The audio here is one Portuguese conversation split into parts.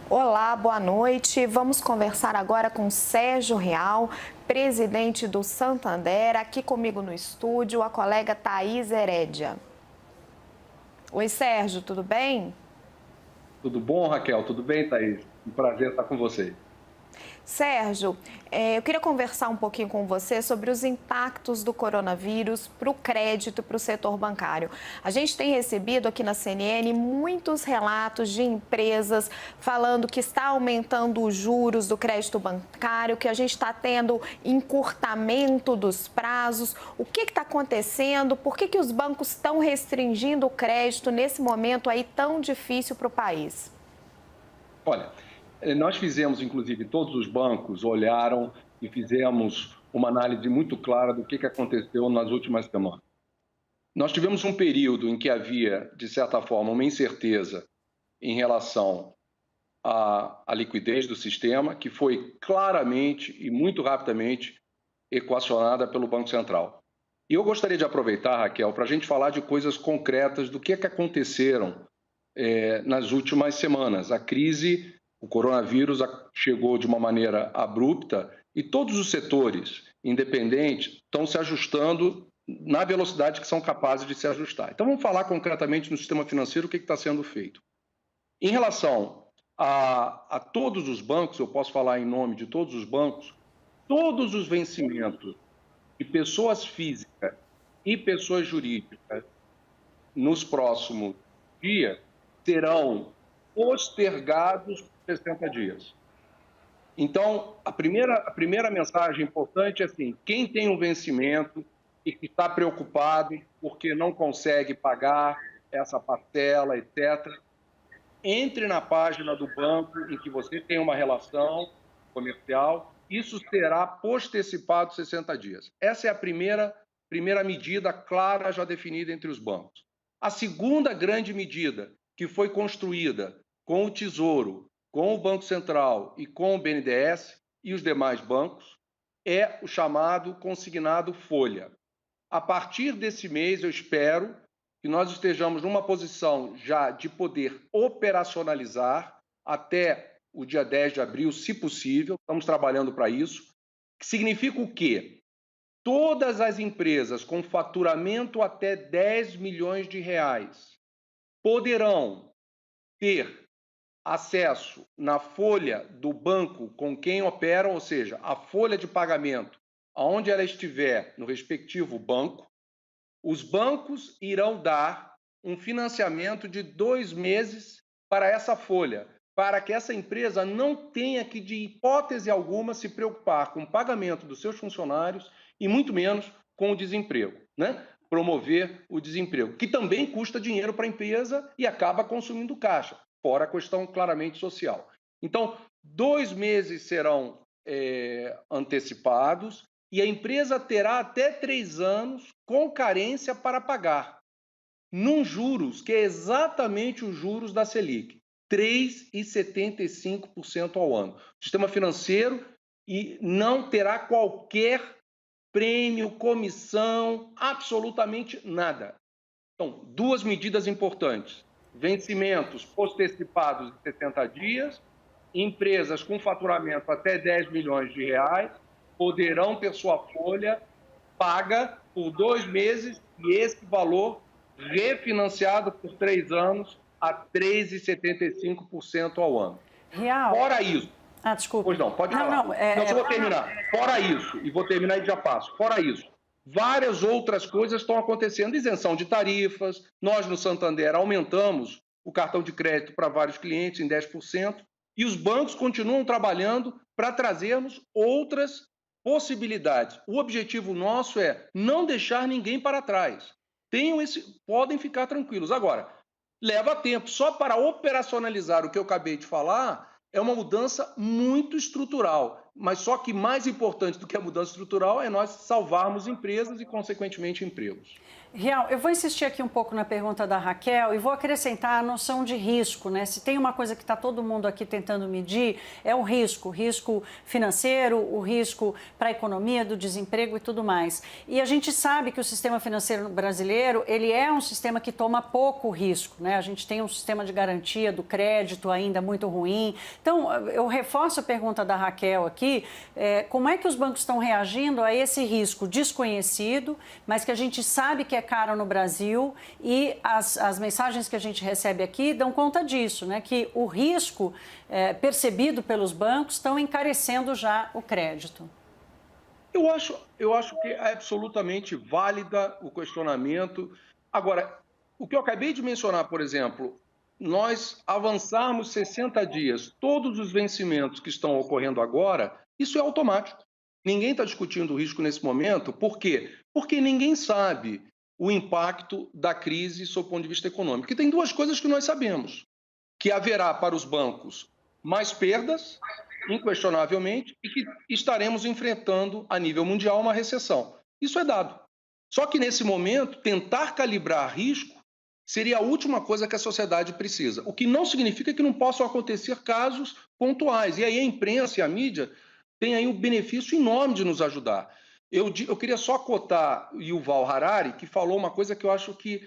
Olá, boa noite. Vamos conversar agora com Sérgio Real, presidente do Santander. Aqui comigo no estúdio, a colega Thaís Herédia. Oi, Sérgio, tudo bem? Tudo bom, Raquel? Tudo bem, Thaís? Um prazer estar com você. Sérgio, eu queria conversar um pouquinho com você sobre os impactos do coronavírus para o crédito e para o setor bancário. A gente tem recebido aqui na CNN muitos relatos de empresas falando que está aumentando os juros do crédito bancário, que a gente está tendo encurtamento dos prazos. O que está acontecendo? Por que os bancos estão restringindo o crédito nesse momento aí tão difícil para o país? Olha, nós fizemos, inclusive, todos os bancos olharam e fizemos uma análise muito clara do que aconteceu nas últimas semanas. Nós tivemos um período em que havia, de certa forma, uma incerteza em relação à liquidez do sistema, que foi claramente e muito rapidamente equacionada pelo Banco Central. E eu gostaria de aproveitar, Raquel, para a gente falar de coisas concretas do que aconteceram nas últimas semanas. A crise, o coronavírus chegou de uma maneira abrupta e todos os setores independentes estão se ajustando na velocidade que são capazes de se ajustar. Então, vamos falar concretamente no sistema financeiro o que está sendo feito. Em relação a todos os bancos, eu posso falar em nome de todos os bancos, todos os vencimentos de pessoas físicas e pessoas jurídicas nos próximos dias serão postergados por 60 dias. Então, a primeira mensagem importante é assim, quem tem um vencimento e que está preocupado porque não consegue pagar essa parcela, etc., entre na página do banco em que você tem uma relação comercial, isso será postecipado 60 dias. Essa é a primeira medida clara já definida entre os bancos. A segunda grande medida que foi construída com o Tesouro, com o Banco Central e com o BNDES e os demais bancos é o chamado consignado folha. A partir desse mês, eu espero que nós estejamos numa posição já de poder operacionalizar até o dia 10 de abril, se possível, estamos trabalhando para isso, que significa o quê? Todas as empresas com faturamento até 10 milhões de reais poderão ter acesso na folha do banco com quem operam, ou seja, a folha de pagamento, aonde ela estiver no respectivo banco, os bancos irão dar um financiamento de 2 meses para essa folha, para que essa empresa não tenha que, de hipótese alguma, se preocupar com o pagamento dos seus funcionários e muito menos com o desemprego, né? Promover o desemprego, que também custa dinheiro para a empresa e acaba consumindo caixa, fora a questão claramente social. Então, 2 meses serão antecipados e a empresa terá até 3 anos com carência para pagar, num juros que é exatamente os juros da Selic, 3,75% ao ano. O sistema financeiro não terá qualquer prêmio, comissão, absolutamente nada. Então, 2 medidas importantes: vencimentos postecipados em 60 dias, empresas com faturamento até 10 milhões de reais poderão ter sua folha paga por 2 meses e esse valor refinanciado por 3 anos a 3,75% ao ano. Real. Fora isso, Desculpe. pois não, pode falar. Não, só vou terminar. Fora isso, e vou terminar e já passo. Fora isso, várias outras coisas estão acontecendo. Isenção de tarifas. Nós, no Santander, aumentamos o cartão de crédito para vários clientes em 10%. E os bancos continuam trabalhando para trazermos outras possibilidades. O objetivo nosso é não deixar ninguém para trás. Podem ficar tranquilos. Agora, leva tempo. Só para operacionalizar o que eu acabei de falar, é uma mudança muito estrutural. mas só que mais importante do que a mudança estrutural é nós salvarmos empresas e, consequentemente, empregos. Rial, eu vou insistir aqui um pouco na pergunta da Raquel e vou acrescentar a noção de risco, né? Se tem uma coisa que está todo mundo aqui tentando medir, é o risco financeiro, o risco para a economia, do desemprego e tudo mais. E a gente sabe que o sistema financeiro brasileiro, ele é um sistema que toma pouco risco, né? A gente tem um sistema de garantia do crédito ainda muito ruim. Então, eu reforço a pergunta da Raquel aqui, como é que os bancos estão reagindo a esse risco desconhecido, mas que a gente sabe que é caro no Brasil, e as mensagens que a gente recebe aqui dão conta disso, né? Que o risco percebido pelos bancos estão encarecendo já o crédito. Eu acho que é absolutamente válida o questionamento. Agora, o que eu acabei de mencionar, por exemplo, nós avançarmos 60 dias, todos os vencimentos que estão ocorrendo agora, isso é automático. Ninguém está discutindo o risco nesse momento. Por quê? Porque ninguém sabe o impacto da crise sob o ponto de vista econômico. E tem duas coisas que nós sabemos, que haverá para os bancos mais perdas, inquestionavelmente, e que estaremos enfrentando, a nível mundial, uma recessão. Isso é dado. Só que, nesse momento, tentar calibrar risco seria a última coisa que a sociedade precisa, o que não significa que não possam acontecer casos pontuais. E aí a imprensa e a mídia têm aí um benefício enorme de nos ajudar. Eu queria só cotar o Yuval Harari, que falou uma coisa que eu acho que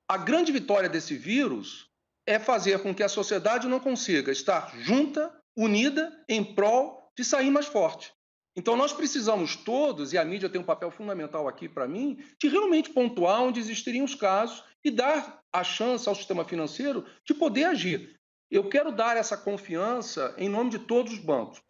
a grande vitória desse vírus é fazer com que a sociedade não consiga estar junta, unida, em prol de sair mais forte. Então, nós precisamos todos, e a mídia tem um papel fundamental aqui para mim, de realmente pontuar onde existiriam os casos e dar a chance ao sistema financeiro de poder agir. Eu quero dar essa confiança em nome de todos os bancos.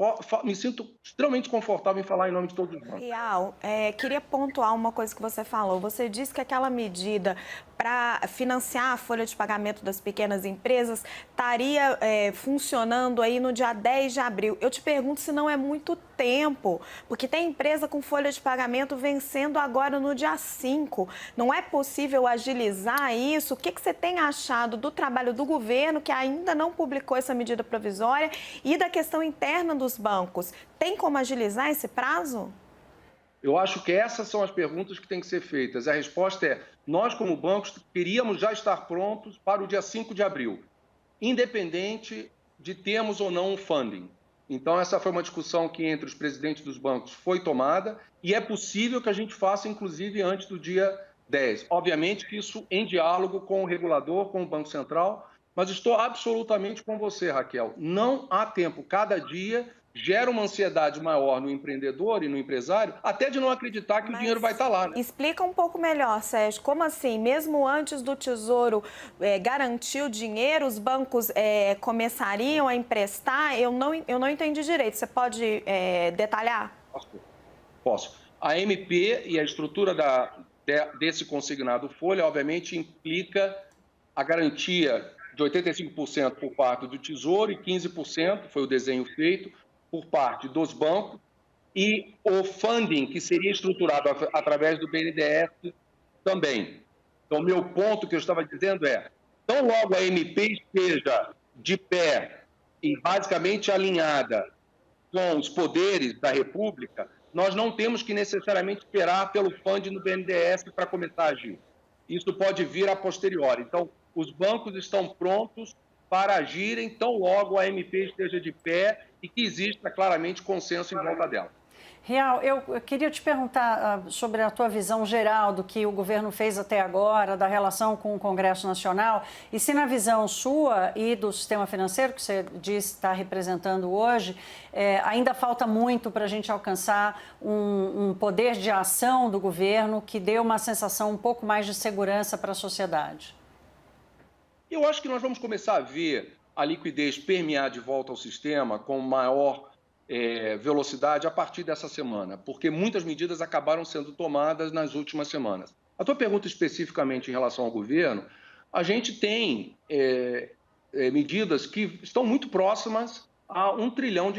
Me sinto extremamente confortável em falar em nome de todos os bancos. Rial, queria pontuar uma coisa que você falou. Você disse que aquela medida para financiar a folha de pagamento das pequenas empresas estaria funcionando aí no dia 10 de abril. Eu te pergunto se não é muito tempo, porque tem empresa com folha de pagamento vencendo agora no dia 5. Não é possível agilizar isso? O que você tem achado do trabalho do governo, que ainda não publicou essa medida provisória, e da questão interna dos bancos? Tem como agilizar esse prazo? Eu acho que essas são as perguntas que têm que ser feitas. A resposta é: nós, como bancos, queríamos já estar prontos para o dia 5 de abril, independente de termos ou não um funding. Então, essa foi uma discussão que, entre os presidentes dos bancos, foi tomada, e é possível que a gente faça, inclusive, antes do dia 10. Obviamente que isso em diálogo com o regulador, com o Banco Central, mas estou absolutamente com você, Raquel. Não há tempo. Cada dia gera uma ansiedade maior no empreendedor e no empresário, até de não acreditar que o dinheiro vai estar lá, né? Explica um pouco melhor, Sérgio. Como assim? Mesmo antes do Tesouro garantir o dinheiro, os bancos começariam a emprestar? Eu não entendi direito. Você pode detalhar? Posso. A MP e a estrutura desse consignado folha, obviamente, implica a garantia de 85% por parte do Tesouro e 15%, foi o desenho feito, por parte dos bancos, e o funding, que seria estruturado através do BNDES também. Então, meu ponto que eu estava dizendo é: tão logo a MP esteja de pé e basicamente alinhada com os poderes da República, nós não temos que necessariamente esperar pelo funding no BNDES para começar a agir. Isso pode vir a posteriori. Então, os bancos estão prontos para agirem tão logo a MP esteja de pé e que exista claramente consenso em volta dela. Rial, eu queria te perguntar sobre a tua visão geral do que o governo fez até agora, da relação com o Congresso Nacional, e se na visão sua e do sistema financeiro, que você diz estar representando hoje, ainda falta muito para a gente alcançar um poder de ação do governo que dê uma sensação um pouco mais de segurança para a sociedade. Eu acho que nós vamos começar a ver a liquidez permear de volta ao sistema com maior velocidade a partir dessa semana, porque muitas medidas acabaram sendo tomadas nas últimas semanas. A tua pergunta especificamente em relação ao governo, a gente tem medidas que estão muito próximas a R$ 1 trilhão,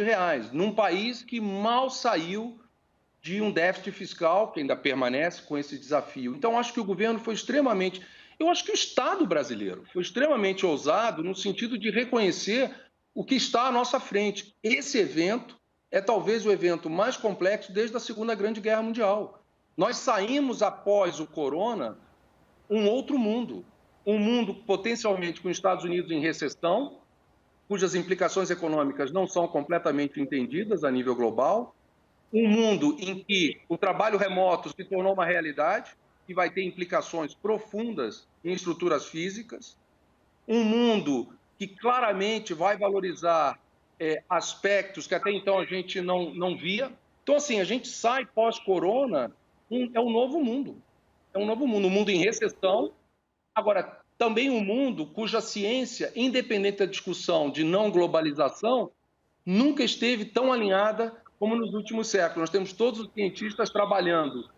num país que mal saiu de um déficit fiscal, que ainda permanece com esse desafio. Então, acho que o governo foi extremamente... Eu acho que o Estado brasileiro foi extremamente ousado no sentido de reconhecer o que está à nossa frente. Esse evento é talvez o evento mais complexo desde a Segunda Grande Guerra Mundial. Nós saímos após o corona um outro mundo, um mundo potencialmente com os Estados Unidos em recessão, cujas implicações econômicas não são completamente entendidas a nível global, um mundo em que o trabalho remoto se tornou uma realidade e vai ter implicações profundas em estruturas físicas, um mundo que claramente vai valorizar aspectos que até então a gente não via. Então, assim, a gente sai pós-corona, é um novo mundo. É um novo mundo, um mundo em recessão. Agora, também um mundo cuja ciência, independente da discussão de não globalização, nunca esteve tão alinhada como nos últimos séculos. Nós temos todos os cientistas trabalhando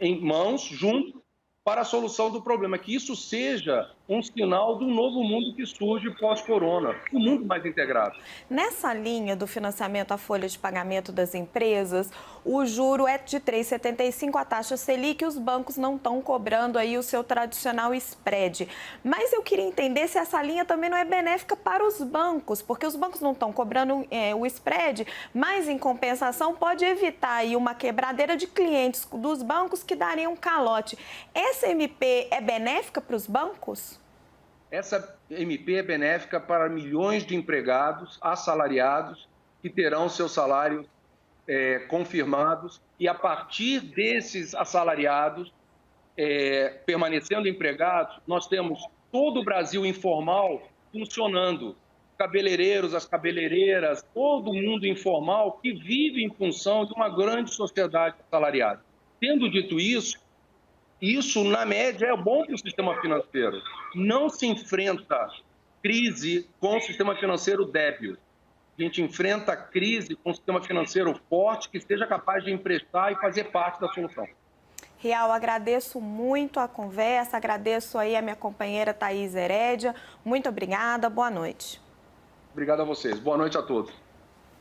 em mãos, juntos, para a solução do problema. Que isso seja um sinal do novo mundo que surge pós-corona, um mundo mais integrado. Nessa linha do financiamento à folha de pagamento das empresas, o juro é de 3,75 a taxa Selic e os bancos não estão cobrando aí o seu tradicional spread. Mas eu queria entender se essa linha também não é benéfica para os bancos, porque os bancos não estão cobrando o spread, mas em compensação pode evitar aí uma quebradeira de clientes dos bancos que dariam um calote. Essa MP é benéfica para os bancos? Essa MP é benéfica para milhões de empregados, assalariados, que terão seus salários confirmados. E a partir desses assalariados, permanecendo empregados, nós temos todo o Brasil informal funcionando. Cabeleireiros, as cabeleireiras, todo mundo informal que vive em função de uma grande sociedade assalariada. Tendo dito isso, na média, é bom para o sistema financeiro. Não se enfrenta crise com o sistema financeiro débil. A gente enfrenta a crise com um sistema financeiro forte que seja capaz de emprestar e fazer parte da solução. Rial, agradeço muito a conversa, agradeço aí a minha companheira Thaís Herédia. Muito obrigada, boa noite. Obrigado a vocês. Boa noite a todos.